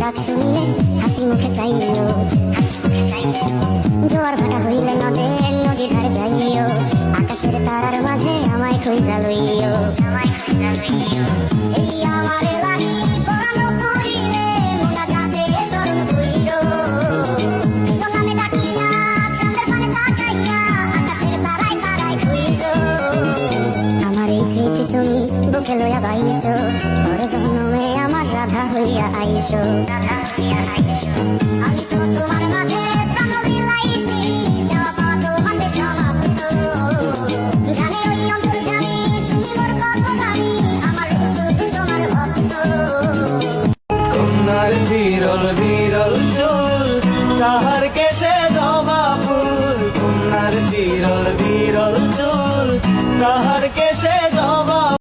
ডাক শুনিলে হাসি মুখে চাইও, জোয়ার ভাটা হইলে নদীর ধারে যাইও, আকাশের তারার মাঝে আমায় খুঁজা লইও। এই আমারে লাগি পরানো করিলে মোনাজাতে স্মরণ কইরো, প্রিয় নামে ডাকিয়া চাঁদের পানে তাকাইয়া আকাশের তারায় তারায় খুঁজো। আমার এই স্মৃতি তুমি বুকে লইয়া বাইছো, পর জন্মে আমার রাধা হইয়া আইসো। আমি